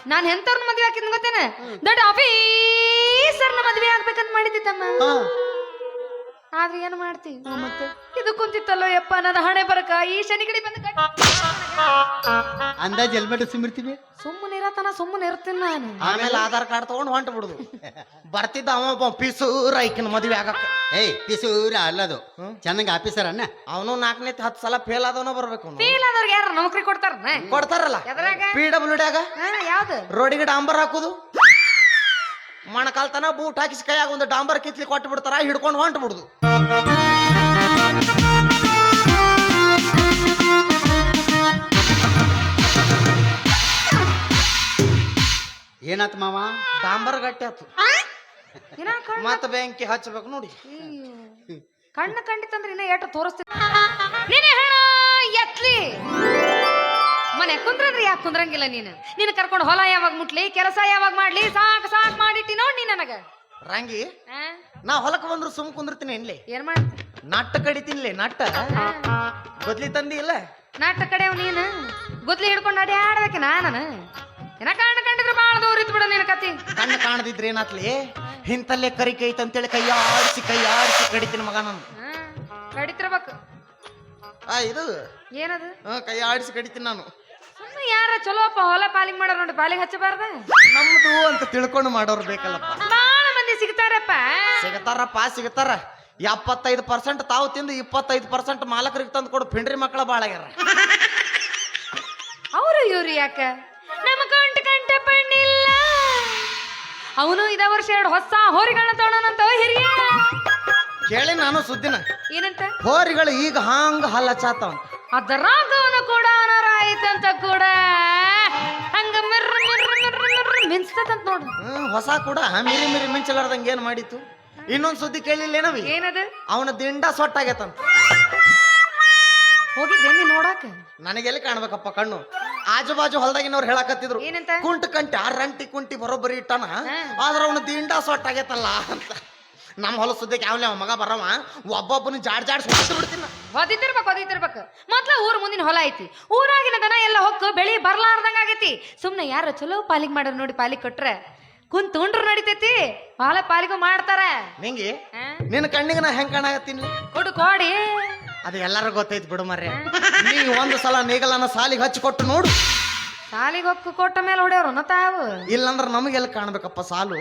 ನಾನ್ ಎಂತವ್ರನ್ನ ಮದ್ವೆ ಹಾಕಿದ್ ಗೊತ್ತೇನೆ ದೊಡ್ಡ ಆಫೀಸರ್ನ ಮದ್ವೆ ಆಗ್ಬೇಕಂತ ಮಾಡಿದ್ದೆ ತಮ್ಮ. ಆದ್ರೆ ಏನ್ ಮಾಡ್ತಿ ಮತ್ತೆ ಇದು ಕುಂತಿತ್ತಲ್ಲೋ ಯಪ್ಪ ನನ್ನ ಹಣೆ ಬರಕ ಈ ಶನಿ ಕಡೆ ಬಂದ ಅಂದಾಜ್ ಹೆಲ್ಮೆಟ್ ಸುಮ್ಮಿರ್ತೀವಿ. ಸುಮ್ಮನೆ ಇರತನ ಸುಮ್ಮನೆ ಇರ್ತೀನಿ ನಾನು. ಆಮೇಲೆ ಆಧಾರ್ ಕಾರ್ಡ್ ತಗೊಂಡು ಹೊಂಟ ಬಿಡುದು. ಬರ್ತಿದ್ದ ಅವ ಪಿಸೂರ ಐಕಿನ ಮದ್ವೆ ಆಗಕ್ಕ. ಏಯ್ ಪಿಸೂರ ಅಲ್ಲದು ಚೆನ್ನಾಗಿ ಆಫೀಸರ್ ಅನ್ನ. ಅವನು 4ನೇ 10 ಸಲ ಫೇಲ್ ಆದವನ ಬರ್ಬೇಕು. ಫೇಲ್ ಆದವ್ರಿಗೆ ಯಾರು ನೌಕರಿ ಕೊಡ್ತಾರ? ಕೊಡ್ತಾರಲ್ಲ PWD ಯಾವ್ದು ರೋಡಿಗೆ ಡಾಂಬರ್ ಹಾಕುದು. ಮಣಕಾಲ್ತನ ಬೂಟ್ ಹಾಕಿಸಿ ಕೈಯಾಗ ಒಂದು ಡಾಂಬರ್ ಕಿತ್ಲಿ ಕೊಟ್ಟು ಬಿಡ್ತಾರ, ಹಿಡ್ಕೊಂಡು ಹೊಂಟ ಬಿಡುದು. ಏನಾತ್ ಮಾವ? ಡಾಂಬರ್ ಗಟ್ಟಿ ಆತು. ಮತ್ತ ಬೆಂಕಿ ಹಚ್ಚಬೇಕು ನೋಡಿ. ಕಣ್ಣು ಕಂಡಿತ್ತಂದ್ರೆ ಇನ್ನ ಏಟು ತೋರಿಸ್ತೀನಿ ಹೇಳ ಎತ್ಲಿ ಮನೆ ಕುಂದ್ರಂದ್ರೆ ಯಾಕೆ ಕುಂದ್ರಂಗಿಲ್ಲ ನೀನು ಕರ್ಕೊಂಡು ಹೊಲ ಯಾವಾಗ ಮುಟ್ಲಿ ಕೆಲಸ ಯಾವಾಗ ಮಾಡ್ಲಿ ಸಾಕು ಸಾಕು ಮಾಡಿಟ್ಟಿ ನೋಡಿ ನೀ ನನಗ ರಂಗಿ. ನಾ ಹೊಲಕ್ ಬಂದ್ರು ಸುಮ್ ಕುಂದಿರ್ತೀನಿ ಇನ್ಲಿ. ಏನ್ ಮಾಡ್ತಿ? ನಟ್ಟ ಕಡಿತೀನಿಲೆ. ನಟ್ಟ ಗೊದ್ಲಿ ತಂದಿ ಇಲ್ಲ? ನಾಟ ಕಡೆವ್ ನೀನು ಗುದ್ಲಿ ಹಿಡ್ಕೊಂಡು ಅಡಿ ಆಡ್ಬೇಕೆ ನಾನು ಏನ ಕಣ್ಣು ಕಂಡಿದ್ರೆ ಬಾಳ ದೂರ ಇತ್ತು ಬಿಡ ನಿನ್ನ ಕತಿ. ಕಣ್ಣು ಕಾಣದಿದ್ರೆ ಏನಾತ್ಲಿ? ಇಂತಲ್ಲೇ ಕರಿಕೆ ಐತೆ ಅಂತೇಳಿ ಕೈ ಆಡಿಸಿ ಕಡಿತೀನಿ ಮಗ ನಾನು. ಕಡಿತಿರ್ಬೇಕು. ಇದು ಏನದು? ಕೈ ಆಡಿಸಿ ಕಡಿತೀನಿ ನಾನು. ಸುಮ್ಮನೆ ಯಾರ ಚಲೋಪ್ಪ ಹೊಲ ಪಾಲಿಗೆ ಮಾಡೋರು ನೋಡಿ ಪಾಲಿಗೆ ಹಚ್ಚಬಾರ್ದ? ನಮ್ದು ಅಂತ ತಿಳ್ಕೊಂಡು ಮಾಡೋರು ಬೇಕಲ್ಲಪ್ಪ. ಬಾಳ ಮಂದಿ ಸಿಗ್ತಾರಪ್ಪ. ಸಿಗತಾರ 75% ತಾವು ತಿಂದು 25% ಮಾಲಕರಿಗೆ ತಂದು ಕೊಡು ಪಿಂಡ್ರಿ ಮಕ್ಕಳ ಬಾಳ ಆಗ್ಯಾರ. ಅವರು ಇವ್ರು ಯಾಕ ನಮ್ಮ ಕಂಟ ಪಣ್ಣಿಲ್ಲ. ಅವನು ಇದ ವರ್ಷ 2 ಹೊಸ ಹೋರಿಗಳನ್ನ ತಗೊಳನಂತ ಹಿರಿಯ ಕೇಳಿ ನಾನು ಸುದ್ದಿನ. ಏನಂತ? ಹೋರಿಗಳು ಈಗ ಹಾಂಗ ಹಲ್ಲ ಚಾತಾವ. ಅದರಾಗ ಅವನು ಕೂಡ ಅನಾರಾಯ್ತಂತ ಕೂಡ ಹಂಗ ಮಿರ್ರ ಮಿಂಚ್ತಂತ ನೋಡು. ಹೊಸ ಕೂಡ ಮಿರಿ ಮಿಂಚಲಾರ್ದಂಗ ಏನ್ ಮಾಡಿತ್ತು? ಇನ್ನೊಂದ್ ಸುದ್ದಿ ಕೇಳಿಲ್ಲ ಏನವಿ? ಏನದು? ಅವನ ದಿಂಡ ಸೊಟ್ಟಾಗೈತಂತ. ಹೋಗಿದ್ದೆ ನೀ ನೋಡಾಕ? ನನಗೆಲ್ಲಿ ಕಾಣ್ಬೇಕಪ್ಪ ಕಣ್ಣು. ಆಜು ಬಾಜು ಹೊಲದಾಗಿನವ್ರು ಹೇಳಕತ್ತಿದ್ರು ಏನಂತ? ಕುಂಟ ಕಂಟಿ ರಂಟಿ ಕುಂಟಿ ಬರೋಬ್ಬರಿ ಇಟ್ಟಾನ, ಆದ್ರ ಅವನ ದಿಂಡ ಸೊಟ್ಟಾಗೈತಲ್ಲ ಅಂತ. ನಮ್ಮ ಹೊಲ ಸುದ್ದಿಗೆ ಯಾವಲೇ ಮಗ ಬರವ ಒಬ್ಬೊಬ್ಬನ ಜಾಡ್ ಸುಟ್ಟು ಬಿಡ್ತೀನಿ. ಹೊದಿತಿರ್ಬೇಕು ಮೊದ್ಲ ಊರ್ ಮುಂದಿನ ಹೊಲ ಐತಿ. ಊರಾಗಿನ ದನ ಎಲ್ಲ ಹೊಕ್ಕು ಬೆಳಿ ಬರ್ಲಾರ್ದಂಗ ಆಗೈತಿ. ಸುಮ್ನೆ ಯಾರ ಚಲೋ ಪಾಲಿಗೆ ಮಾಡೋರು ನೋಡಿ ಪಾಲಿಗೆ ಕೊಟ್ರೆ ಕುಂತ್ ಉಂಡ್ರು ನಡಿತೈತಿ. ಹೊಲ ಪಾಲಿಗೂ ಮಾಡ್ತಾರ. ನಿಂಗೆ ನಿನ್ನ ಕಣ್ಣಿಗೆ ನಾ ಹೆಂಗ್ ಕಾಣಾಗತ್ತೀನಿ? ಕೊಡು ಕೋಡಿ. ಅದು ಎಲ್ಲಾರು ಗೊತ್ತೈತಿ ಬಿಡು ಮರ್ರೆ. ನೀ ಒಂದು ಸಲ ನೀಗಲನ್ನ ಸಾಲಿಗೆ ಹಚ್ಚಿಕೊಟ್ಟು ನೋಡು. ಸಾಲಿಗೆ ಹೊಕ್ಕು ಕೊಟ್ಟ ಮೇಲೆ ಹೊಡೆಯವ್ರು ತಾವು. ಇಲ್ಲಂದ್ರ ನಮಗೆಲ್ಲ ಕಾಣ್ಬೇಕಪ್ಪ ಸಾಲು.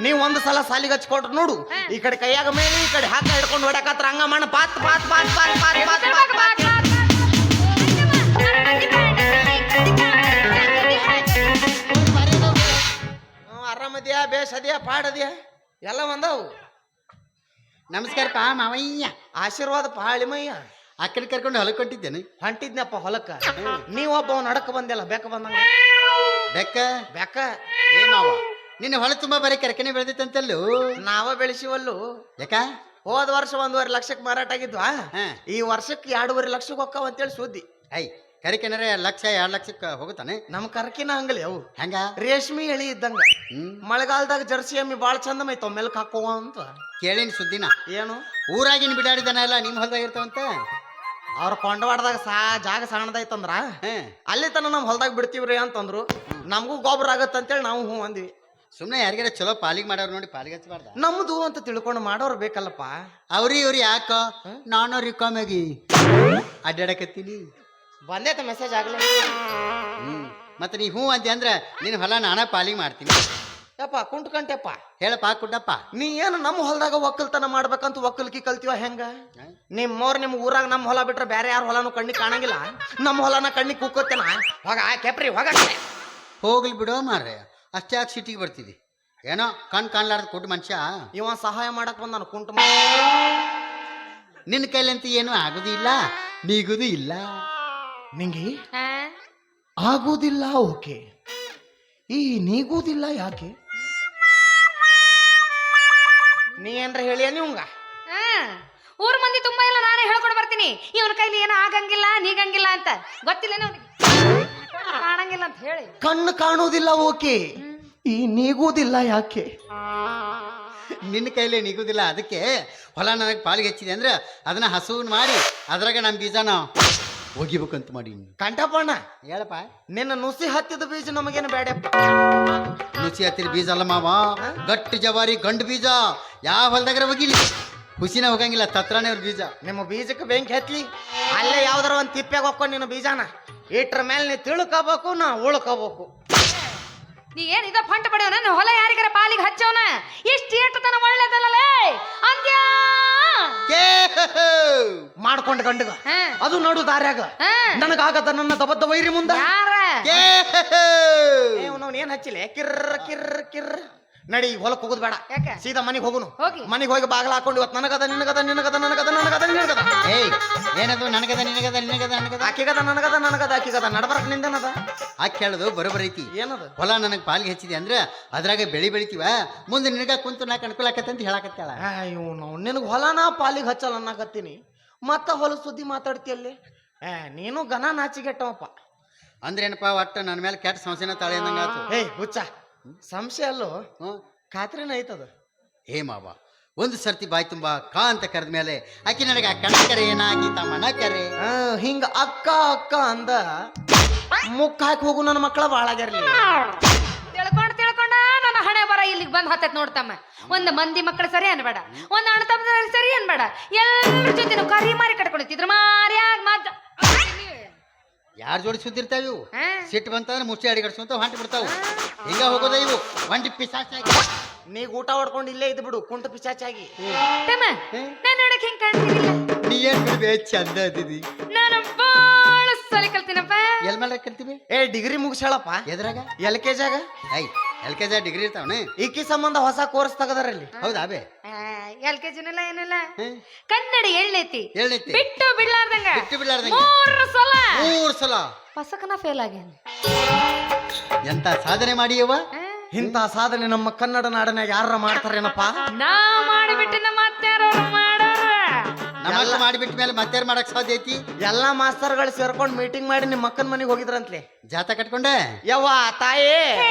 ನೀವ್ ಒಂದು ಸಲ ಸಾಲಿಗೆ ಹಚ್ಕೊಟ್ರು ನೋಡು. ಈ ಕಡೆ ಕೈಯಾಗ ಮೇಲೆ ಈ ಕಡೆ ಹಾಕ ಹಿಡ್ಕೊಂಡು ಹೊಡಕತ್ರ ಹಂಗ ಮಣ್ಣ ಪಾತ್ ಪಾತ್ ಪಾತ್ ಪಾತ್ ಪಾತ್ ಪಾತ್ ಪಾತ್ ಪಾತ್. ಆರಾಮದ್ಯಾ ಬೇಷದ್ಯಾ ಪಾಡದ್ಯಾ ಎಲ್ಲ ಒಂದವು. ನಮಸ್ಕಾರಪ್ಪ ಮಾವಯ್ಯ. ಆಶೀರ್ವಾದ ಪಾಳಿಮಯ್ಯ. ಆ ಕಡೆ ಕರ್ಕೊಂಡು ಹೊಲಕ್ಕೆ ಕೊಟ್ಟಿದ್ದೇನೆ. ಹೊಂಟಿದ್ನಪ್ಪ ಹೊಲಕ್ಕ. ನೀವೊಬ್ಬ ನಡಕ ಬಂದಿಲ್ಲ ಬೆಕ್ಕ ಬಂದಂಗ. ಬೆಕ್ಕ ಏ ಮಾವ ನಿನ್ನ ಹೊಲ ತುಂಬಾ ಬರೀ ಕರ್ಕನೆ ಬೆಳೆದಿತ್ತಂತಲ್ಲೂ. ನಾವ ಬೆಳೆಸಿವಲ್ಲು. ಯಾಕ? ಹೋದ ವರ್ಷ 1.5 ಲಕ್ಷಕ್ಕೆ ಮಾರಾಟ ಆಗಿದ್ವಾ. ಈ ವರ್ಷಕ್ಕೆ 2.5 ಲಕ್ಷಕ್ಕೆ ಹೋಗ್ತಾವ ಅಂತೇಳಿ ಸುದ್ದಿ. ಐ ಕರಿಕೆನರೆ 1 ಲಕ್ಷ 2 ಲಕ್ಷಕ್ಕೆ ಹೋಗುತ್ತಾನೆ. ನಮ್ ಕರ್ಕಿನ ಹಂಗಲಿ ಅವು ಹೆಂಗ ರೇಷ್ಮಿ ಎಳಿ ಇದ್ದಂಗ. ಮಳೆಗಾಲದಾಗ ಜರ್ಸಿ ಎಮ್ಮಿ ಬಾಳ ಚಂದ ಮೈತಾವ ಮೆಲ್ಕ್ ಹಾಕುವ ಅಂತ ಕೇಳಿನ ಸುದ್ದಿನ. ಏನು ಊರಾಗಿನ ಬಿಡಾಡಿದನ ಎಲ್ಲ ನಿಮ್ ಹೊಲದಾಗ ಇರ್ತಾವಂತ. ಅವ್ರ ಕೊಂಡವಾಡದಾಗ ಜಾಗ ಸಣ್ಣದೈತಂದ್ರ ಅಲ್ಲಿ ತನ ನಮ್ ಹೊಲದಾಗ ಬಿಡ್ತೀವ್ರಿ ಅಂತಂದ್ರು. ನಮಗೂ ಗೊಬ್ಬರ ಆಗತ್ತಂತೇಳಿ ನಾವು ಹ್ಞೂ ಅಂದ್ವಿ. ಸುಮ್ಮನೆ ಯಾರಿಗಾರ ಚಲೋ ಪಾಲಿಗೆ ಮಾಡೋರು ನೋಡಿ ಪಾಲಿಗೆ ಹಚ್ಚಬಾರ್ದ. ನಮ್ದು ಅಂತ ತಿಳ್ಕೊಂಡು ಮಾಡೋರು ಬೇಕಲ್ಲಪ್ಪ. ಇವ್ರಿ ಯಾಕ ನಾನು ರಿಕಾಮಾಗಿ ಅಡ್ಡಾಡಕತ್ತೀನಿ. ಬಂದೈತ ಮೆಸೇಜ್ ಆಗ್ಲಿ. ಮತ್ತೆ ನೀ ಹ್ಞೂ ಅಂತೆ ಅಂದ್ರ ನಿನ್ನ ಹೊಲ ನಾನ ಪಾಲಿಗೆ ಮಾಡ್ತೀನಿ. ಯಪ್ಪ ಕುಂಟ್ಕಂಟೆಪ್ಪ ಹೇಳಪ್ಪ ಕುಡ್ಡಪ್ಪ. ನೀ ಏನು ನಮ್ಮ ಹೊಲದಾಗ ಒಕ್ಕಲ್ತನ ಮಾಡ್ಬೇಕಂತ ಒಕ್ಕಲ್ಕಿ ಕಲ್ತೀವ ಹೆಂಗ? ನಿಮ್ಮವ್ರು ನಿಮ್ ಊರಾಗ ನಮ್ಮ ಹೊಲ ಬಿಟ್ರೆ ಬೇರೆ ಯಾರ ಹೊಲನು ಕಣ್ಣಿಗೆ ಕಾಣಂಗಿಲ್ಲ. ನಮ್ಮ ಹೊಲನ ಕಣ್ಣಿಗೆ ಕುಕ್ಕೋತೇನ ಹೋಗ ಕೆಪ್ರಿ ಹೋಗ. ಹೋಗ್ಲಿ ಬಿಡೋ ಮಾರ್ರೆ, ಅಷ್ಟೇ ಯಾಕೆ ಸಿಟಿಗೆ ಬರ್ತಿದ್ದಿ? ಏನೋ ಕಾಣ್ಲಾರ್ದ ಕೊಟ್ಟು ಮನುಷ್ಯ ಇವ ಸಹಾಯ ಮಾಡಕ್ ಬಂದಾನ ಕುಂಟ. ನಿನ್ನ ಕೈಲಂತ ಏನು ಆಗುದು ಇಲ್ಲ ನೀಗುದು ಇಲ್ಲ. ನಿಂಗೆ ಆಗುದಿಲ್ಲ ಓಕೆ, ಈ ನೀಗುದಿಲ್ಲ ಯಾಕೆ? ನೀ ಏನ್ರ ಹೇಳಿಯ ನೀವಂಗ? ಊರ್ ಮಂದಿ ತುಂಬಾ ಇಲ್ಲ ನಾನೇ ಹೇಳ್ಕೊಂಡು ಬರ್ತೀನಿ. ಇವನ ಕೈಲಿ ಏನೋ ಆಗಂಗಿಲ್ಲ ನೀಗಂಗಿಲ್ಲ ಅಂತ ಗೊತ್ತಿಲ್ಲ ಅವ್ನಿಗೆ. ಕಾಣಂಗಿಲ್ಲ ಅಂತ ಹೇಳಿ ಕಣ್ಣು ಕಾಣುವುದಿಲ್ಲ ಓಕೆ, ಈ ನೀಗುವುದಿಲ್ಲ ಯಾಕೆ? ನಿನ್ನ ಕೈಲೇ ನೀಗುದಿಲ್ಲ, ಅದಕ್ಕೆ ಹೊಲ ನನಗೆ ಪಾಲಿಗೆ ಹೆಚ್ಚಿದೆ ಅಂದ್ರೆ ಅದನ್ನ ಹಸುವನ್ ಮಾಡಿ ಅದ್ರಾಗ ನಮ್ಮ ಬೀಜನ ಒಗಿಬೇಕಂತ ಮಾಡೀನಿ. ಕಂಠಪಣ್ಣ ಹೇಳಪ್ಪ. ನಿನ್ನ ನುಸಿ ಹತ್ತಿದ ಬೀಜ ನಮಗೇನು ಬೇಡಪ್ಪ. ನುಸಿ ಹತ್ತಿರ ಬೀಜ ಅಲ್ಲ ಮಾವ, ಗಟ್ಟಿ ಜವಾರಿ ಗಂಡು ಬೀಜ. ಯಾವ ಹೊಲ್ದಾಗ್ರ ಒಗಿಲಿ, ಹುಸಿನ ಹೋಗಂಗಿಲ್ಲ, ತತ್ರನೇ ಅವ್ರ ಬೀಜ. ನಿಮ್ಮ ಬೀಜಕ್ಕೆ ಬೆಂಕಿ ಹತ್ಲಿ, ಅಲ್ಲೇ ಯಾವ್ದಾರ ಒಂದು ತಿಪ್ಪ್ಯಾಗ ಹೊಕ್ಕೊಂಡು ನಿನ್ನ ಬೀಜನ ಇಟ್ರ ಮೇಲೆ ನೀ ತಿಳ್ಕೋಬೇಕು, ನಾ ಉಳ್ಕೋಬೇಕು. ನೀ ಏನ್ ಇದ ಫಂಟ ಪಡೆಯವನ ಹೊಲ ಯಾರಿಗಾರ ಪಾಲಿಗೆ ಹಚ್ಚವನ ಇಷ್ಟು ಏಟತನ ಒಳ್ಳೇದಲ್ಲೇ ಅಂದ್ಯ ಮಾಡ್ಕೊಂಡ್ ಗಂಡಗ ಹಾ. ಅದು ನೋಡು ದಾರ್ಯಾಗ ಹಾ. ನನಗಾಗದ ನನ್ನ ದಬದ್ದ ವೈರಿ ಮುಂದ ಯಾರ ನಾವು ಏನ್ ಹಚ್ಚಿಲ್ಲ ಕಿರ್ರ ಕಿರ್ರ ಕಿರ್ರ ನಡಿ ಹೊಲಕ್ ಹೋಗುದ್ ಬೇಡ, ಯಾಕೆ? ಸೀದಾ ಮನಿಗ್ ಹೋಗುನು. ಹೋಗಿ. ಮನಿಗ್ ಹೋಗಿ ಬಾಗ್ಲ ಹಾಕೊಂಡು ಇವತ್ತು ನನಗದ ನಿನಗದ ನಿನಗದ ನನಗದ ನನಗದ ನಿನಗದ ಏಯ್ ಏನದು ನನಗದ ನಿನಗದ ನಿನಗದ ನನಗದ ಆಕಿಗದ ನನಗದ ನನಗದ ಆಕಿಗದ ನಡಬರಕ್ ನಿಂದನದ ಆಕೆ ಹೇಳೋದು ಬರೋಬರ್ ಐತಿ. ಏನದ ಹೊಲ ನನಗೆ ಪಾಲಿಗೆ ಹೆಚ್ಚಿದೆ ಅಂದ್ರೆ ಅದ್ರಾಗ ಬೆಳಿ ಬೆಳಿತೀವ, ಮುಂದೆ ನಿನಗ ಕುಂತು ನಾಕ್ ಅನುಕೂಲ ಆಕತ್ತೆ ಅಂತ ಹೇಳಕತ್ತಾಳ. ಇವನು ನಿನಗೆ ಹೊಲನ ಪಾಲಿಗೆ ಹಚ್ಚಲ್ಲ ಅನ್ನಕತ್ತೀನಿ, ಮತ್ತ ಹೊಲ ಸುದ್ದಿ ಮಾತಾಡ್ತಿಯಲ್ಲಿ. ನೀನು ಗನ ನಾಚಿಗೆಟ್ಟವಪ್ಪ. ಅಂದ್ರೆ ಏನಪ್ಪ, ಒಟ್ಟು ನನ್ನ ಮೇಲೆ ಕೆಟ್ಟ ಸಂಶಯನ ತಾಳೆ ಅಂದಂಗಾತು. ಏಯ್ ಹುಚ್ಚ, ಸಂಶಯ ಅಲ್ಲೋ, ಖಾತ್ರಿನ ಐತದ. ಏ ಮಾವ, ಒಂದು ಸರ್ತಿ ಬಾಯಿ ತುಂಬಾ ಕಾ ಅಂತ ಕರೆದ ಮೇಲೆ ಆಕೆ ನನಗೆ ಕಣ ಕರೆ ಏನಾಗೀತ ಮನ ಕರೆ. ಹಿಂಗ ಅಕ್ಕ ಅಕ್ಕ ಅಂದ ಮುಕ್ಕ ಹಾಕಿ ಹೋಗು ನನ್ನ ಮಕ್ಕಳ ಬಾಳಾಗ್ಯಾರ್ಲಿ. ತಿಳ್ಕೊಂಡ ನನ್ನ ಹಣೆ ಬರ ಇಲ್ಲಿಗೆ ಬಂದ್ ಹತ್ತೈತ್ ನೋಡ್ತಮ್ಮ. ಒಂದು ಮಂದಿ ಮಕ್ಕಳು ಸರಿ ಅನ್ಬೇಡ, ಒಂದು ಅಣ್ಣ ತಮ್ಮ ಸರಿ ಅನ್ಬೇಡ, ಎಲ್ಲರ ಜೊತೆ ಕರಿ ಮಾರಿ ಕಟ್ಕೊಂಡಿತ್ತಿದ್ರ ಮಾರಿಯಾಗ ಮಾತ ಯಾರ ಜೋಡಿ ಸುದ್ದಿರ್ತಾವ ಇವು. ಸಿಟ್ಟು ಬಂತಂದ್ರೆ ಮುಚ್ಚಿ ಅಡಿಗಡ್ಸ್ಕೊಂತ ಹೊಂಟ ಬಿಡ್ತಾವು. ಹಿಂಗ ಹೋಗೋದ ಇವು ಒಂಟಿ ಪಿಸಾಚಾಗಿ. ನೀ ಊಟ ಹೊಡ್ಕೊಂಡು ಇಲ್ಲೇ ಇದ್ ಬಿಡು, ಕುಂಟ ಪಿಚಾಚಾಗಿ. ತಮ್ಮ ನಾನು ನೋಡಕ್ ಹಿಂಗ್ ಕಾಣ್ತಿರ್ಲಿಲ್ಲ. ನೀ ಏನ್ ಬಿಡ್ಬೇ ಚಂದ ಅದಿದಿ. ನಾನು ಬಾಳ ಸಲಿ ಕಲ್ತೀನಪ್ಪ. ಎಲ್ ಮೇಲೆ ಕಲ್ತೀವಿ? ಡಿಗ್ರಿ ಮುಗಿಸಾಳಪ್ಪ. ಎದ್ರಾಗ? LKG ಆಗ. LKG ಡಿಗ್ರಿ ಇರ್ತಾವನ. ಈಕಿ ಸಂಬಂಧ ಹೊಸ ಕೋರ್ಸ್ ತಗದಾರಲ್ಲಿ. ಹೌದಾ ಬೇ? LKGನಲ್ಲ ಏನಿಲ್ಲ, ಕನ್ನಡ ಎಳ್ನೈತಿ ಹೇಳ್ನೈತಿ ಬಿಟ್ಟು ಬಿಡ್ಲಾರ್ದಂಗ ಬಿಟ್ಟು ಬಿಡ್ಲಾರ್ದಂಗ 3 ಸಲ ಪಸಕನ ಫೇಲ್ ಆಗ್ಯಾನ. ಎಂತ ಸಾಧನೆ ಮಾಡಿಯವ. ಇಂಥ ಸಾಧನೆ ನಮ್ಮ ಕನ್ನಡ ನಾಡನ್ಯಾಗ ಯಾರ ಮಾಡ್ತಾರೇನಪ್ಪ? ನಾ ಮಾಡಿಬಿಟ್ಟಿನ ಮತ್ತಾರು ಮಾಡೋರ. ನಮ್ಮಲ್ಲ ಮಾಡಿಬಿಟ್ಟ ಮೇಲೆ ಮತ್ತಾರು ಮಾಡಕ್ ಸಾಧ್ಯ ಐತಿ? ಎಲ್ಲಾ ಮಾಸ್ತರ್ಗಳು ಸೇರ್ಕೊಂಡು ಮೀಟಿಂಗ್ ಮಾಡಿ ನಿಮ್ಮ ಮಕ್ಕನ ಮನೆಗೆ ಹೋಗಿದ್ರಂತ್ಲೆ. ಜಾತ ಕಟ್ಕೊಂಡೆ? ಯವ್ವ ತಾಯಿ,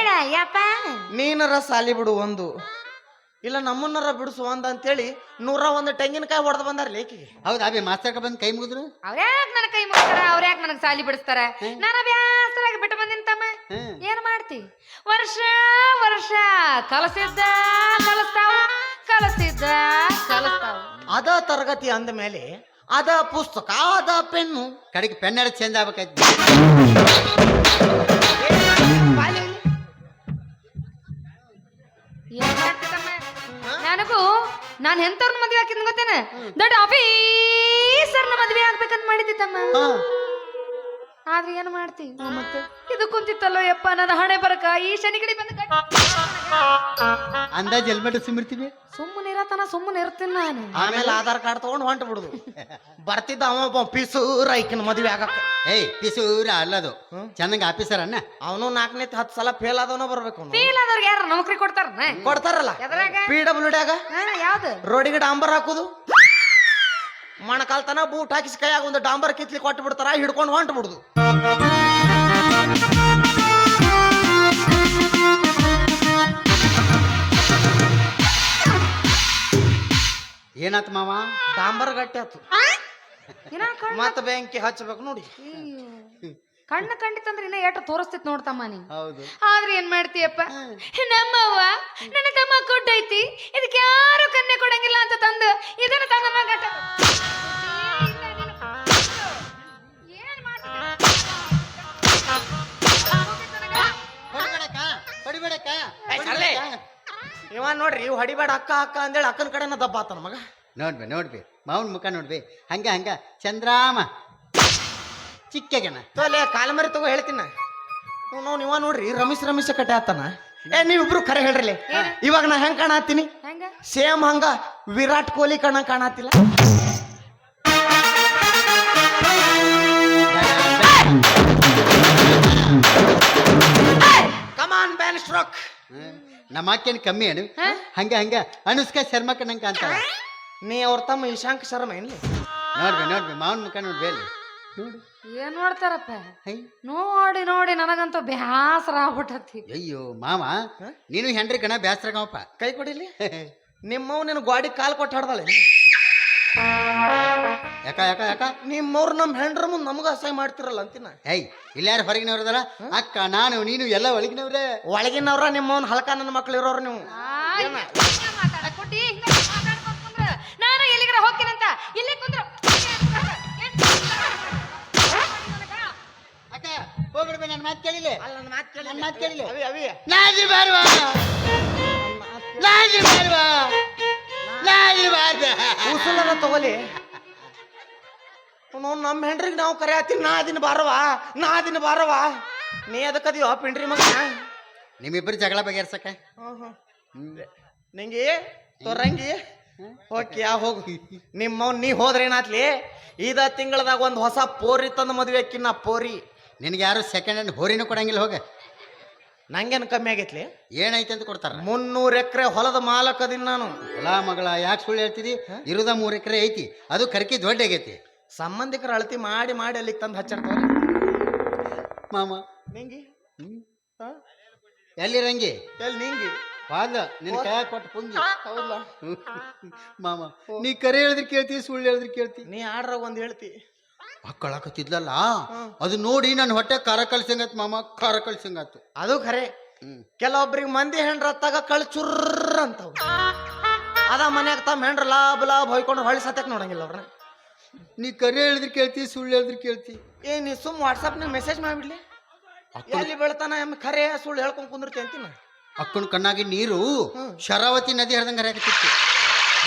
ಯಪ್ಪ ನೀನರ ಸಾಲಿ ಬಿಡು ಒಂದು, ಇಲ್ಲ ನಮ್ಮನ್ನರ ಬಿಡಿಸು ಒಂದ ಅಂತೇಳಿ 101 ತೆಂಗಿನಕಾಯಿ ಹೊಡೆದು ಬಂದಾರ ಲೇಕಿಗೆ. ಹೌದಾ ಬೇ? ಮಾಸ್ತರ್ ಬಂದು ಕೈ ಮುಗಿದ್ರು? ಅವ್ರ್ಯಾಕ್ ನನ್ನ ಕೈ ಮುಗಿಸ್ತಾರ, ಅವ್ರ್ಯಾಕ್ ನನಗ್ ಸಾಲಿ ಬಿಡಿಸ್ತಾರ? ನಾನು ಬ್ಯಾಸರಾಗಿ ಬಿಟ್ಟು ಬಂದಿನ ತಮ್ಮ. ಏನ್ ಮಾಡ್ತಿ, ವರ್ಷ ವರ್ಷ ಕಲಸಿದ್ದ ಕಲಿಸ್ತಾವ, ಕಲಿಸಿದ್ದ ಕಲಿಸ್ತಾವ. ಅದ ತರಗತಿ ಅಂದ ಮೇಲೆ ಅದ ಪುಸ್ತಕ, ಅದ ಪೆನ್ನು, ಕಡೆಗೆ ಪೆನ್ ಹಿಡಿದು ಚೇಂಜ್ ಆಗ್ಬೇಕಾಯ್ತು. ನನಗೂ ನಾನು ಎಂತವ್ರನ್ನ ಮದ್ವೆ ಹಾಕಿದ್ ಗೊತ್ತೇನ, ದೊಡ್ಡ ಆಫೀಸರ್ನ ಮದ್ವೆ ಆಗ್ಬೇಕಂತ ಮಾಡಿದ್ದೆ ತಮ್ಮ. ಆದ್ರೆ ಏನ್ ಮಾಡ್ತಿ, ಮತ್ತೆ ಇದು ಕುಂತಿತ್ತಲ್ಲೋ ಯಪ್ಪ ನನ್ನ ಹಣೆ ಬರಕ ಈ ಶನಿಗಡಿ ಬಂದ. ಅಂದಾಜ್ ಹೆಲ್ಮೆಟ್ ಸುಮ್ಮಿರ್ತೀವಿ. ಸುಮ್ಮನೆ ಇರತನ ಸುಮ್ಮನೆ ಇರ್ತೀನಿ ನಾನು. ಆಮೇಲೆ ಆಧಾರ್ ಕಾರ್ಡ್ ತಗೊಂಡು ಹೊಂಟ ಬಿಡುದು. ಬರ್ತಿದ್ದ ಅವ ಪಿಸೂರ್ ಐಕಿನ ಮದ್ವೆ ಆಗಕ್ಕ. ಏಯ್ ಪಿಸೂರ ಅಲ್ಲದು, ಚೆನ್ನಾಗಿ ಆಫೀಸರ್ ಅನ್ನ. ಅವನು 4ನೇ 10 ಸಲ ಫೇಲ್ ಆದವನ ಬರ್ಬೇಕು. ಫೇಲ್ ಆದವ್ರಿಗೆ ಯಾರು ನೌಕರಿ ಕೊಡ್ತಾರ? ಕೊಡ್ತಾರಲ್ಲ. PWD ಆಗ ಯಾವ್ದು ರೋಡಿಗೆ ಡಾಂಬರ್ ಹಾಕುದು, ಮಣಕಾಲ್ತನ ಬೂಟ್ ಹಾಕಿಸಿ ಕೈಯಾಗ ಒಂದು ಡಾಂಬರ್ ಕಿತ್ಲಿ ಕೊಟ್ಟು ಬಿಡ್ತಾರ, ಹಿಡ್ಕೊಂಡು ಹೊಂಟ ಬಿಡುದು. ಏನಾತ್ ಮಾವ? ಡಾಂಬರ್ ಗಟ್ಟಿ ಆತು, ಮತ್ತ ಬೆಂಕಿ ಹಚ್ಚಬೇಕು ನೋಡಿ. ಕಣ್ಣು ಕಂಡಿತ್ತಂದ್ರೆ ಇನ್ನ ಏಟ ತೋರಿಸ್ತಿತ್ ನೋಡ್ತಮ್ಮ ನೀ. ಹೌದು. ಆದ್ರೆ ಏನ್ ಮಾಡ್ತೀಯಪ್ಪ, ನಮ್ಮವ್ವ ನನ್ನ ತಮ್ಮ ಕೊಟ್ಟೈತಿ, ಇದಕ್ಕೆ ಯಾರು ಕನ್ನೆ ಕೊಡಂಗಿಲ್ಲ ಅಂತ ತಂದು ಇದನ್ನ ತಂದ ಮಗಟ. ಏನ್ ಇವ ನೋಡ್ರಿ, ಇವ್ ಹೊಡಿಬೇಡ ಅಕ್ಕ ಅಕ್ಕ ಅಂದೇಳಿ ಅಕ್ಕನ ಕಡೆನ ದಬ್ಬಾತನ ಮಗ. ನೋಡ್ಬಿ ಮಾವನ್ ಮುಖ ನೋಡ್ಬಿ, ಹಂಗ ಚಂದ್ರಾಮ ಚಿಕ್ಕಗೆನ ತೋಲೆ ಕಾಲಮರಿ ತಗೋ ಹೇಳ್ತೀನಿ. ನೀವ ನೋಡ್ರಿ ರಮೇಶ್ ಕಟ್ಟೆ ಆತನ. ನೀವಿಬ್ರು ಖರೆ ಹೇಳ್ರಿ, ಇವಾಗ ನಾ ಹೆಂಗ್ ಕಾಣತ್ತೀನಿ? ಸೇಮ್ ಹಂಗ ವಿರಾಟ್ ಕೊಹ್ಲಿ ಕಾಣತಿಲ್ಲ? ಕಮಾನ್ ಬ್ಯಾನ್ ಸ್ಟ್ರೋಕ್. ನಮ್ಮ ಅಕ್ಕೇನು ಕಮ್ಮಿ ಏನು? ಹಂಗ ಅನುಷ್ಕಾ ಶರ್ಮಾ ಕಣ್ಣಂಗ ಅಂತ. ನೀ ಅವ್ರ ತಮ್ಮ ಇಶಾಂಕ್ ಶರ್ಮಾ ಏನ್ಲಿ? ನೋಡ್ಬಿ ಮಾವನ್ ಮುಖ ನೋಡ್ಬಿ ಅಲ್ಲಿ ನೋಡಿ. ಏನ್ ನೋಡ್ತಾರಪ್ಪ, ನೋಡಿ ನೋಡಿ ನನಗಂತೂ ಬ್ಯಾಸರ ಆಗ್ಬಿಟ್ಟತಿ. ಅಯ್ಯೋ ಮಾವ, ನೀನು ಹೆಂಡ್ರಿ ಕಣ ಬ್ಯಾಸ್ರಾಗವಪ್ಪ. ಕೈ ಕೊಡಿಲಿ. ನಿಮ್ಮವ್ ನಿನ್ ಗಾಡಿ ಕಾಲ್ ಕೊಟ್ಟು ಹಾಡ್ದಾಳೆ. ಯಾಕ ಯಾಕ ಯಾಕ ನಿಮ್ಮವ್ರು ನಮ್ಮ ಹೆಂಡ್ರ ಮುಂದೆ ನಮಗ ಅಸಹ್ಯ ಮಾಡ್ತಿರಲ್ಲ ಅಂತಿನ. ಏಯ್ ಇಲ್ಲಾರು ಹೊರಗಿನವ್ರದಲ್ಲ ಅಕ್ಕ ನಾನು ನೀನು ಎಲ್ಲ ಒಳಗಿನವ್ರೆ. ಒಳಗಿನವ್ರ ನಿಮ್ಮವನ್ ಹಲ್ಕ ನನ್ನ ಮಕ್ಳು ಇರೋರು ನೀವು. ನಾನು ಎಲ್ಲಿಗಾರ ಹೋಗ್ತೀನಂತ ಇಲ್ಲೇ ಕುಂದ್ರು. ಅಕ್ಕ ಹೋಗ್ಬಿಡ್ಬೇ, ನನ್ನ ಮಾತು ಕೇಳಿಲ್ಲ. ಅಲ್ಲ ನನ್ನ ಮಾತು ಕೇಳಿ, ನನ್ನ ಮಾತು ಕೇಳಿಲ್ಲ. ಅವಿ ಅವಿ ನಾಜಿ ಬಾರ್ವಾ, ನಾಜಿ ಬಾರ್ವಾ, ನಾಜಿ ಬಾರ್ವಾ. ಉಸುಲರ ತಗೋಲಿ. ನಮ್ಮ ಹೆಂಡ್ರಿಗೆ ನಾವು ಕರೆ ಆತೀನಿ, ನಾ ದಿನ ಬಾರವಾ ನೀ ಅದಕ್ಕದಿಯೋ ಪಿಂಡ್ರಿ ಮಗ. ನಿಮ್ಮಿಬ್ಬರು ಜಗಳ ಬಗೆಹರ್ಸಕ್ಕ ನಿಂಗೆ ತೊರಂಗಿ ಓಕೆ ಹೋಗು. ನಿಮ್ಮವ್ ನೀ ಹೋದ್ರೆ ಏನಾತ್ಲಿ, ಇದ ತಿಂಗಳದಾಗ ಒಂದು ಹೊಸ ಪೋರಿ ತಂದು ಮದುವೆ ಅಕ್ಕಿನ ಪೋರಿ. ನಿನಗೆ ಯಾರು ಸೆಕೆಂಡ್ ಹ್ಯಾಂಡ್ ಹೋರಿನೂ ಕೊಡಂಗಿಲ್ಲ. ಹೋಗ, ನಂಗೇನು ಕಮ್ಮಿ ಆಗೈತ್ಲಿ? ಏನೈತೆ ಅಂತ ಕೊಡ್ತಾರ. 300 ಎಕರೆ ಹೊಲದ ಮಾಲಕದಿನ್ ನಾನು. ಹೊಲ ಮಗಳ ಯಾಕೆ ಸುಳ್ಳು ಹೇಳ್ತಿದಿ? ಇರುದ 3 ಎಕರೆ ಐತಿ, ಅದು ಕರ್ಕಿ ದೊಡ್ಡ ಆಗೈತಿ. ಸಂಬಂಧಿಕರ ಅಳತಿ ಮಾಡಿ ಮಾಡಿ ಅಲ್ಲಿಗೆ ತಂದು ಹಚ್ಚಿರ್ತಾವ ಮಾಮ. ನಿಂಗಿ ಎಲ್ಲಿ ರಂಗಿ? ಎಲ್ಲಿ ನಿಂಗಿ ಬಾದ ನಿನ್ ಕೈ ಕೊಟ್ಟು ಪುಂಗಿ. ಹೌದಲ್ಲ ಮಾಮ, ನೀ ಕರೆ ಹೇಳಿದ್ರೆ ಕೇಳ್ತಿ, ಸುಳ್ಳು ಹೇಳಿದ್ರೆ ಕೇಳ್ತಿ. ನೀ ಆಡ್ರ ಒಂದ್ ಹೇಳ್ತಿ. ಮಕ್ಕಳಾಕತ್ತಿದ್ಲಲ್ಲ, ಅದು ನೋಡಿ ನನ್ನ ಹೊಟ್ಟೆ ಖಾರ ಕಳ್ಸಂಗತ್ ಮಾಮ, ಖಾರ ಕಳ್ಸಂಗತ್ತು. ಅದು ಖರೆ. ಕೆಲವೊಬ್ರಿಗೆ ಮಂದಿ ಹೆಂಡ್ರತ್ತಾಗ ಕಳ್ ಚುರ್ರ ಅಂತವ್. ಅದ ಮನ್ಯಾಗ ತಮ್ಮ ಹೆಂಡ್ರ ಲಾಭ ಹೊಯ್ಕೊಂಡು ಹೊಳಿ ಸತ್ಯಕ್ ನೋಡಂಗಿಲ್ಲ ಅವ್ರನ್ನ. ನೀ ಕರೆ ಹೇಳಿದ್ರೆ ಕೇಳ್ತಿ, ಸುಳ್ಳು ಹೇಳಿದ್ರೆ ಕೇಳ್ತಿ. ನೀ ಸುಮ್ ವಾಟ್ಸಪ್ನಾಗ ಮೆಸೇಜ್ ಮಾಡ್ಬಿಡ್ಲಿ, ಎಲ್ಲಿ ಬೆಳ್ತಾನ ಖರೆ ಸುಳ್ಳು ಹೇಳ್ಕೊಂಡ್ ಕುಂದಿರ್ತಿ ಅಂತೀನ. ಅಕ್ಕನ ಕಣ್ಣಾಗಿ ನೀರು ಶರಾವತಿ ನದಿ ಹರಿದಂಗ ಹರಿಯಾಕತ್ತಿತ್ತು.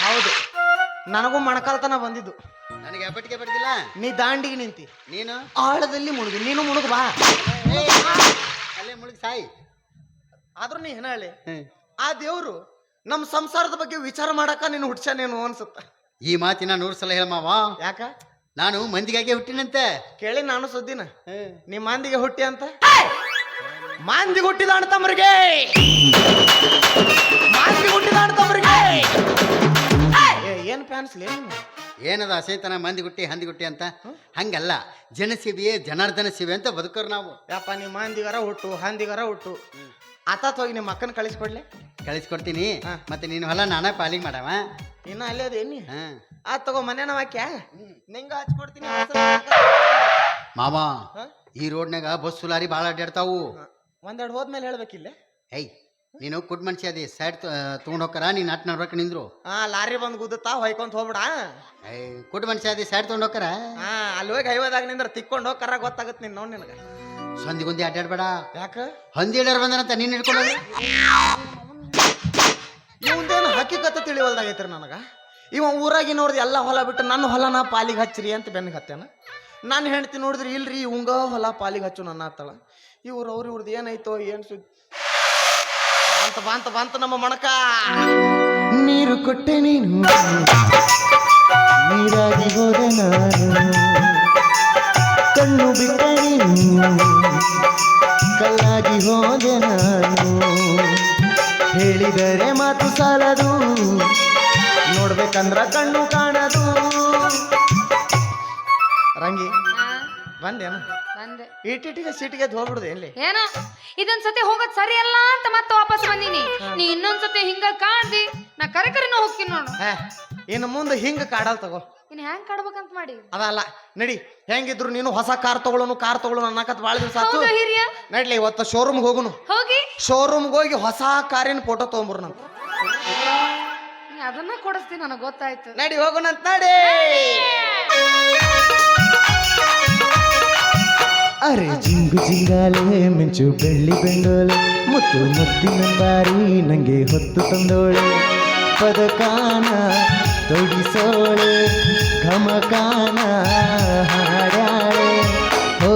ಹೌದು, ನನಗೂ ಮಣಕಾಲ್ತನ ಬಂದಿದ್ದು. ನನಗೆ ಅಪ್ಪಟ್ಟಿಗೆ ಬಡ್ದಿಲ್ಲ. ನೀ ದಾಂಡಿಗೆ ನಿಂತಿ, ನೀನು ಆಳದಲ್ಲಿ ಮುಳುಗಿ, ನೀನು ಮುಳುಗ್ ಬಾ, ಅಲ್ಲೇ ಮುಳುಗಿ ಸಾಯಿ. ಆದ್ರೂ ನೀ ಏನ ಹೇಳಿ, ಆ ದೇವ್ರು ನಮ್ ಸಂಸಾರದ ಬಗ್ಗೆ ವಿಚಾರ ಮಾಡಾಕ ನೀನು ಹುಡ್ಸಾನೇನು ಅನ್ಸುತ್ತ. ಈ ಮಾತಿನ 100 ಸಲ ಹೇಳ ಮಾವ. ಯಾಕ? ನಾನು ಮಂದಿಗಾಗಿ ಹುಟ್ಟಿನಂತೆ. ಕೇಳಿ ನಾನು ಸುದ್ದಿನ. ನೀ ಮಂದಿಗೆ ಹುಟ್ಟಿ ಅಂತ, ಮಂದಿಗೆ ಹುಟ್ಟಿದ ಅಣ್ತಮ್ಮರಿಗೆ, ಮಂದಿಗೆ ಹುಟ್ಟಿದ ಅಣ್ತಮ್ಮರಿಗೆ ಏನ್ ಫ್ಯಾನ್ಸ್ಲಿ? ಏನದ ಅಸೈತನ ಮಂದಿ ಗುಟ್ಟಿ ಹಂದಿ ಗುಟ್ಟಿ ಅಂತ? ಹಂಗಲ್ಲ, ಜನಸೇವೆಯೇ ಜನಾರ್ದನ ಸೇವೆ ಅಂತ ಬದುಕೋರು ನಾವು. ಯಪ್ಪ, ನೀ ಮಂದಿಗಾರ ಹುಟ್ಟು ಹಂದಿಗಾರ ಹುಟ್ಟು, ಆತಾತ್ ಹೋಗಿ ನಿಮ್ಮ ಅಕ್ಕನ ಕಳಿಸ್ಕೊಡ್ಲೆ. ಕಳಿಸ್ಕೊಡ್ತೀನಿ. ಮತ್ತೆ ನೀನು ಹೊಲ ನಾನಾ ಪಾಲಿಗೆ ಮಾಡವ. ಇನ್ನ ಅಲ್ಲೇ ಅದೇನಿ. ಆ ತಗೋ ಮನೇನ ವಾಕ್ಯ ನಿಂಗ ಹಚ್ಕೊಡ್ತೀನಿ. ಮಾವ, ಈ ರೋಡ್ನಾಗ ಬಸ್ ಸುಲಾರಿ ಭಾಳ ಅಡ್ಡಾಡ್ತಾವು. ಒಂದೆರಡು ಹೋದ್ಮೇಲೆ ಹೇಳ್ಬೇಕಿಲ್ಲ. ಏಯ್, ನೀನು ಕುಡ್ ಮನ್ಸಿ ಅದಿ, ಸೈಡ್ ತಗೊಂಡ್ ಹೋಗ್ತಾರ, ನೀನ್ ಅಟ್ ನಡ್ರಕ್ ನಿಂದ್ರು. ಲಾರಿ ಬಂದ್ ಗುದ್ದುತ್ತಾ ಹೊಯ್ಕೊಂತ ಹೋಗ್ಬಿಡ. ಏಯ್, ಕುಡ್ ಮನ್ಸಿ ಅದಿ, ಸೈಡ್ ತಗೊಂಡ್ ಹೋಗ್ತಾರ. ಅಲ್ಲಿ ಹೋಗಿ ಹೈವೇದಾಗ ನಿಂದ್ರ ತಿಕ್ಕೊಂಡು ಹೋಗ್ಕರ ಗೊತ್ತಾಗತ್ ನಿನ್ ನೋಡ್ ನಿನಗ. ಸಂದಿಗೊಂದಿ ಅಡ್ಡಾಡ್ಬೇಡ. ಯಾಕ? ಹಂದಿ ಹೇಳಾರ ಬಂದನಂತ ನೀನ್ ಹಿಡ್ಕೊಂಡು ಇವಂದೇನು ಹಕ್ಕಿಕತ್ತ ತಿಳಿವಲ್ದಾಗೈತ್ರಿ ನನಗ. ಇವ ಊರಾಗಿ ನೋಡಿದ್ ಎಲ್ಲ ಹೊಲ ಬಿಟ್ಟು ನನ್ನ ಹೊಲನ ಪಾಲಿಗೆ ಹಚ್ಚಿರಿ ಅಂತ ಬೆನ್ನಿಗೆ ಹತ್ತೇನ. ನಾನು ಹೆಂಡ್ತಿ ನೋಡಿದ್ರಿ ಇಲ್ರಿ ಇವಂಗ ಹೊಲ ಪಾಲಿಗೆ ಹಚ್ಚು ನನ್ನ ಆತಳ. ಇವ್ರದ್ದು ಏನಾಯ್ತೋ ಏನ್ ಸುದ್ದಿ ಬಂತ ನಮ್ಮ ಮಣಕ. ನೀರು ಕೊಟ್ಟೆ ನೀನು, ನೀರಾಗಿ ಹೋದೆ ನಾನು, ಕಣ್ಣು ಬಿಟ್ಟೆ ನೀನು, ಕಲ್ಲಾಗಿ ಹೋದೆ ನಾನು. ಹೇಳಿದರೆ ಮಾತು ಸಾಲದು, ನೋಡ್ಬೇಕಂದ್ರ ಕಣ್ಣು ಕಾಣದು. ರಂಗಿ ಬಂದೇನು? ಬಂದೆ. ಇಟ್ಟಿಗೆ ಸೀಟಿಗೆ ಹೋಗ್ಬಿಡುದು ಎಲ್ಲಿ? ಏನೋ ಇದೊಂದ್ ಸತಿ ಹೋಗೋದ್ ಸರಿ ಅಲ್ಲ ಅಂತ ಮತ್ತೆ ವಾಪಸ್ ಬಂದೀನಿ. ನೀ ಇನ್ನೊಂದ್ಸತಿ ಹಿಂಗ ಕಾಡ್ದಿ, ನಾ ಕರೆಕರಿನ ಹೋಗ್ತೀನಿ ನೋಡು. ಇನ್ನು ಮುಂದೆ ಹಿಂಗ ಕಾಡಲ್ ತಗೋ. ಇನ್ ಹೆಂಗ್ ಕಾಡ್ಬೇಕಂತ ಮಾಡಿ? ಅದಲ್ಲ ನಡಿ, ಹೆಂಗಿದ್ರು ನೀನು ಹೊಸ ಕಾರ್ ತಗೊಳ್ಳೋನು ಅನ್ನಕತ್ ಬಾಳ ದಿವಸ ಆತು. ಹಿರಿಯ ನಡ್ಲಿ ಇವತ್ತು ಶೋರೂಮ್ಗೆ ಹೋಗುನು. ಹೋಗಿ ಶೋರೂಮ್ಗೆ ಹೋಗಿ ಹೊಸ ಕಾರಿನ ಫೋಟೋ ತಗೊಂಬರು ನಂತ. ಅದನ್ನ ಕೊಡಿಸ್ತೀನಿ, ನನಗೆ ಗೊತ್ತಾಯ್ತು. ನಡಿ ಹೋಗುನಂತ ನಡಿ. ಅರೆ ಜಿಂಗು ಜಿಂಗಾಲೆ ಮಿಂಚು ಬೆಳ್ಳಿ ಬೆಂಡೋಲೆ, ಮುತ್ತು ಮುತ್ತಿನ ಬಾರಿ ನಂಗೆ ಹೊತ್ತು ತಂದೋಳೆ, ಪದಕಾನ ತೊಡಿಸೋಳೆ, ಘಮಕಾನ ಹಾಡಾಳೆ. ಓ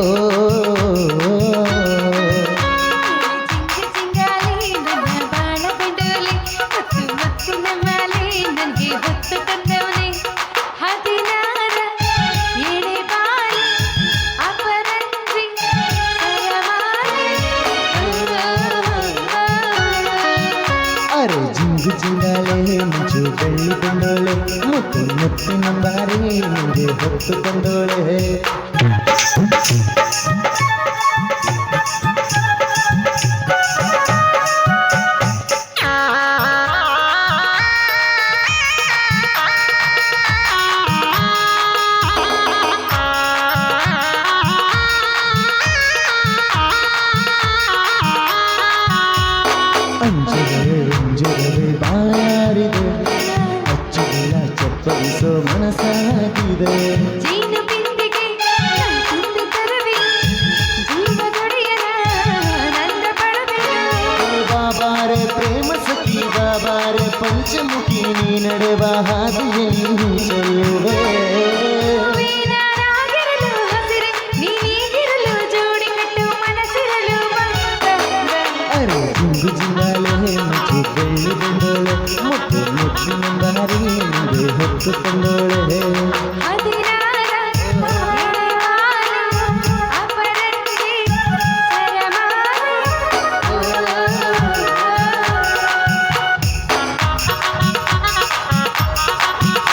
ಜಿಂಗಾಲೆ ಮುಂಚು ಬೆಳ್ಳಿ ಬಂದೋಳೆ, ಮುತ್ತು ಮುತ್ತಿನ ಬಾರಿ ನಿಂಗೆ ಹೊತ್ತು ತಂದೋಳೆ. ಅಂಜರವೇ ಬಾಯಾರಿದೆ ಅಚ್ಚುಗಳ ಚಪ್ಪಲಿಸೋ ಮನಸ್ಸಾಗಿದೆ ಜೀನು ಬಿಂದಿಗೆ ತುಂಬಿ ತರುವೆ ಜೀವದೊಡೆಯನ ನನ್ನ ಬಳವೆಯ ಬಾಬಾರೆ ಪ್ರೇಮ ಸಖಿ ಬಾಬಾರೆ ಪಂಚಮುಖಿ ನೀ ನಡೆವ ಹಾದಿಯನ್ನು ಚೆಲ್ಲುವೆ